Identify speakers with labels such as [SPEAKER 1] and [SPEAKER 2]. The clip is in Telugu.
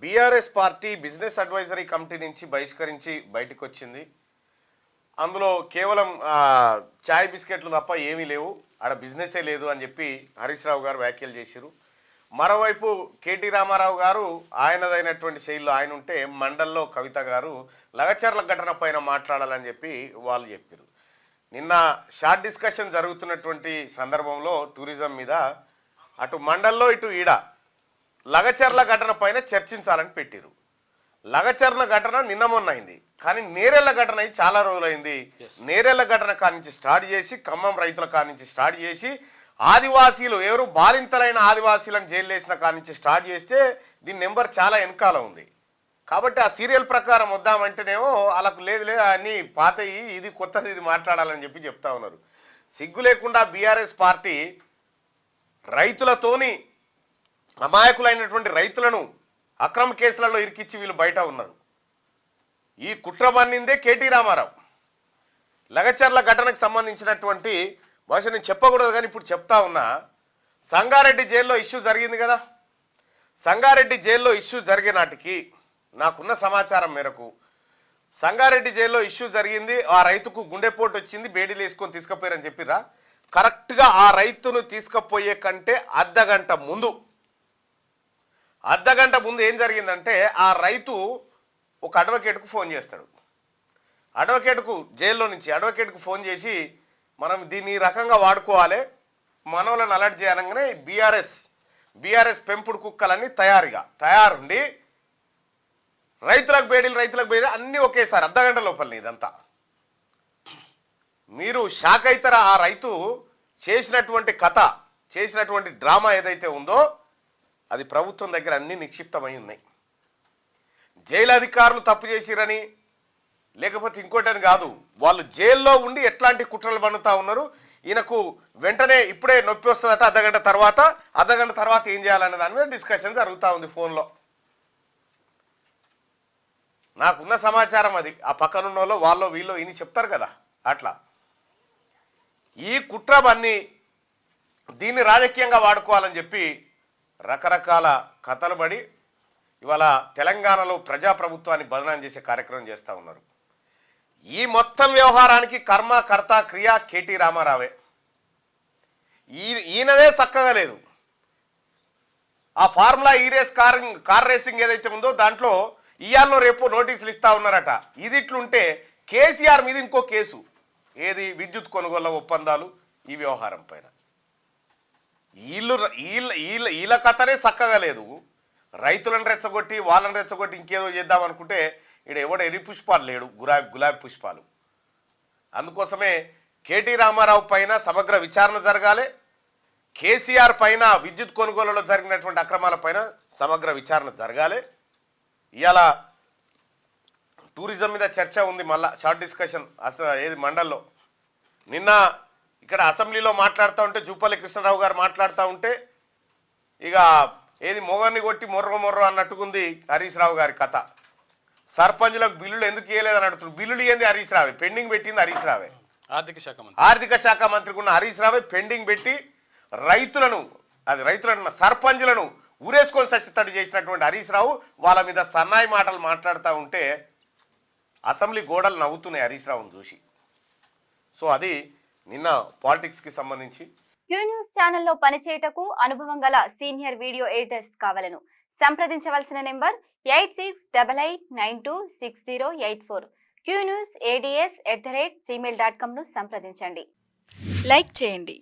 [SPEAKER 1] BRS party business advisory committee నుంచి బహిష్కరించి బయటకు వచ్చింది. అందులో కేవలం చాయ్ బిస్కెట్లు తప్ప ఏమీ లేవు, ఆడ బిజినెసే లేదు అని చెప్పి హరీష్ రావు గారు వ్యాఖ్యలు చేశారు. మరోవైపు కేటీ రామారావు గారు ఆయనదైనటువంటి శైలిలో ఆయన ఉంటే, మండల్లో కవిత గారు లగచర్ల ఘటన పైన మాట్లాడాలని చెప్పి వాళ్ళు చెప్పారు. నిన్న షార్ట్ డిస్కషన్ జరుగుతున్నటువంటి సందర్భంలో టూరిజం మీద అటు మండల్లో ఇటు ఈడ లగచర్ల ఘటన పైన చర్చించాలని పెట్టిరు. లగచర్ల ఘటన నిన్న మొన్న అయింది, కానీ నేరెళ్ల ఘటన అయి చాలా రోజులైంది. నేరెళ్ల ఘటన కానించి స్టార్ట్ చేసి, ఖమ్మం రైతుల కానించి స్టార్ట్ చేసి, ఆదివాసీలు ఎవరు బాలింతలైన ఆదివాసీలను జైలు వేసిన కానించి స్టార్ట్ చేస్తే దీని నెంబర్ చాలా వెనకాల ఉంది. కాబట్టి ఆ సీరియల్ ప్రకారం వద్దామంటేనేమో వాళ్ళకు లేదు అన్నీ పాతయి, ఇది కొత్తది, ఇది మాట్లాడాలని చెప్పి చెప్తా ఉన్నారు. సిగ్గు లేకుండా బీఆర్ఎస్ పార్టీ రైతులతోని, అమాయకులైనటువంటి రైతులను అక్రమ కేసులలో ఇరికిచ్చి వీళ్ళు బయట ఉన్నారు. ఈ కుట్ర పన్నిందే కేటీ రామారావు. లగచర్ల ఘటనకు సంబంధించినటువంటి బహుశా నేను చెప్పకూడదు కానీ ఇప్పుడు చెప్తా ఉన్నా. సంగారెడ్డి జైల్లో ఇష్యూ జరిగింది కదా, సంగారెడ్డి జైల్లో ఇష్యూ జరిగే నాటికి నాకున్న సమాచారం మేరకు సంగారెడ్డి జైల్లో ఇష్యూ జరిగింది. ఆ రైతుకు గుండెపోటు వచ్చింది, బేడీలు వేసుకొని తీసుకుపోయారని చెప్పిరా. కరెక్ట్గా ఆ రైతును తీసుకుపోయే కంటే అర్ధగంట ముందు ఏం జరిగిందంటే, ఆ రైతు ఒక అడ్వకేట్కు ఫోన్ చేస్తాడు. అడ్వకేట్కు జైల్లో నుంచి అడ్వకేట్కు ఫోన్ చేసి, మనం దీన్ని ఈ రకంగా వాడుకోవాలి, మనోళ్ళని అలర్ట్ చేయాలంగానే బీఆర్ఎస్ పెంపుడు కుక్కలన్నీ తయారుండి రైతులకు బేడీలు అన్నీ ఒకేసారి అర్ధగంట లోపలనే. ఇదంతా మీరు షాక్ అవుతారా. ఆ రైతు చేసినటువంటి కథ, చేసినటువంటి డ్రామా ఏదైతే ఉందో అది ప్రభుత్వం దగ్గర అన్నీ నిక్షిప్తమై ఉన్నాయి. జైలు అధికారులు తప్పు చేసిరని లేకపోతే ఇంకోటని కాదు, వాళ్ళు జైల్లో ఉండి ఎట్లాంటి కుట్రలు పన్నుతా ఉన్నారు. ఈయనకు వెంటనే ఇప్పుడే నొప్పి వస్తుందట, అర్ధగంట తర్వాత ఏం చేయాలనే దాని మీద డిస్కషన్ జరుగుతూ ఉంది ఫోన్లో. నాకున్న సమాచారం అది. ఆ పక్కనున్న వాళ్ళు వీళ్ళు ఇని చెప్తారు కదా, అట్లా ఈ కుట్రవన్నీ దీన్ని రాజకీయంగా వాడుకోవాలని చెప్పి రకరకాల కథలు పడి ఇవాళ తెలంగాణలో ప్రజాప్రభుత్వాన్ని బదనాం చేసే కార్యక్రమం చేస్తూ ఉన్నారు. ఈ మొత్తం వ్యవహారానికి కర్మ కర్త క్రియ కేటీ రామారావే. ఈయనదే చక్కగా లేదు. ఆ ఫార్ములా ఈ రేస్ కార్ రేసింగ్ ఏదైతే ఉందో దాంట్లో ఇయాల్లో రేపు నోటీసులు ఇస్తా ఉన్నారట. ఇది ఇట్లుంటే కేసీఆర్ మీద ఇంకో కేసు, ఏది విద్యుత్ కొనుగోళ్ల ఒప్పందాలు, ఈ వ్యవహారం పైన వీళ్ళ కథనే చక్కగా లేదు. రైతులను రెచ్చగొట్టి వాళ్ళని రెచ్చగొట్టి ఇంకేదో చేద్దామనుకుంటే ఇక్కడ ఎవడో ఎరి పుష్పాలు లేడు, గులాబీ పుష్పాలు. అందుకోసమే కేటీ రామారావు పైన సమగ్ర విచారణ జరగాలి. కేసీఆర్ పైన విద్యుత్ కొనుగోలులో జరిగినటువంటి అక్రమాల పైన సమగ్ర విచారణ జరగాలి. ఇవాళ టూరిజం మీద చర్చ ఉంది, మళ్ళా షార్ట్ డిస్కషన్ ఏది మండల్లో. నిన్న ఇక్కడ అసెంబ్లీలో మాట్లాడుతూ ఉంటే జూపల్లి కృష్ణారావు గారు మాట్లాడుతూ ఉంటే ఇక ఏది మొగర్ని కొట్టి మొర్ర అన్నట్టుకుంది హరీష్ రావు గారి కథ. సర్పంచులకు బిల్లులు ఎందుకు ఇవ్వలేదని అడుగుతుంది. బిల్లులు ఇవ్వండి హరీష్ రావే, పెండింగ్ పెట్టింది హరీష్ రావే. ఆర్థిక శాఖ మంత్రికి ఉన్న హరీష్ రావే పెండింగ్ పెట్టి రైతులను సర్పంచులను ఊరేసుకొని సస్యతడి చేసినటువంటి హరీష్ రావు వాళ్ళ మీద సన్నాయి మాటలు మాట్లాడుతూ ఉంటే అసెంబ్లీ గోడలు నవ్వుతున్నాయి హరీష్ రావును చూసి. సో అది నిన్న పాలిటిక్స్కి సంబంధించి.
[SPEAKER 2] క్యూ న్యూస్ ఛానల్లో పనిచేయటకు అనుభవం గల సీనియర్ వీడియో ఎడిటర్స్ కావాలను సంప్రదించవలసిన నెంబర్ 8688926084. qnewsads@gmail.com ను సంప్రదించండి.
[SPEAKER 3] లైక్ చేయండి.